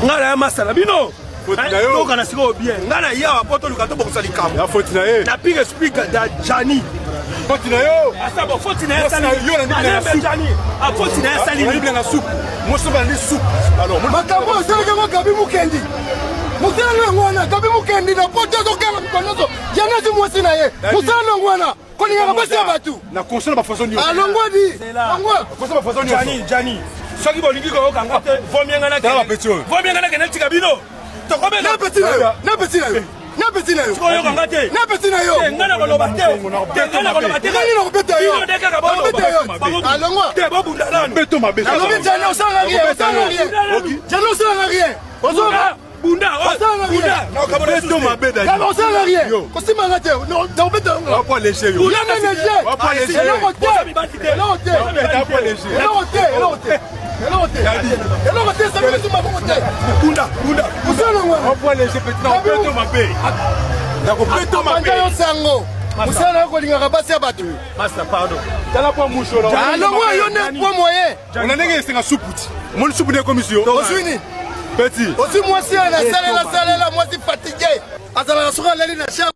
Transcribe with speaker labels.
Speaker 1: ngana masala bino donc na siko bien ngana yawa poto lukato bokusali kambo
Speaker 2: ya faute na ye
Speaker 1: na pique speaker da Jani
Speaker 2: faute na yo
Speaker 1: asa bo faute na sali yo na Jani a faute na sali
Speaker 2: ni na soupe mo so ba ni soupe alors
Speaker 3: makambo sala ka Gabi Mukendi musala ngwana Gabi Mukendi na poto to kala konozo yana zi mwasi na ye musala ngwana koni ya basi abatu
Speaker 2: na console ba façon ni
Speaker 3: alongwadi angwa
Speaker 2: console ba façon ni
Speaker 1: Jani soki bolingi ko kanga te vomienga na kenel tika bino to ko be
Speaker 3: na petit na yo
Speaker 1: ko yo kanga te
Speaker 3: na petit na yo
Speaker 1: ngana ko loba te ngana ko loba te
Speaker 3: ngani na ko beta yo
Speaker 1: bino deka ka bo
Speaker 3: alongwa
Speaker 1: te bo bunda nanu
Speaker 2: beto mabe
Speaker 3: alobi Jani osanga rien Jani osanga rien ozoka
Speaker 1: bunda bunda
Speaker 2: na ka beto mabe da
Speaker 3: ya osanga rien kosimanga te na beta
Speaker 2: on va pas lécher yo
Speaker 3: ya na léger
Speaker 2: on va pas lécher
Speaker 3: no hotel
Speaker 1: bunda
Speaker 2: on va lécher petit na beto mabe na ko beto mabe
Speaker 3: yo sango musala ko linga basi ya batu
Speaker 1: master pardon
Speaker 2: tala po musho la
Speaker 3: alongwa yo ne po moyen
Speaker 2: on a ndenge singa soupe mon soupe de commission
Speaker 3: oswini
Speaker 2: petit
Speaker 3: aussi moi si na salela moi si fatigué azala soka leli na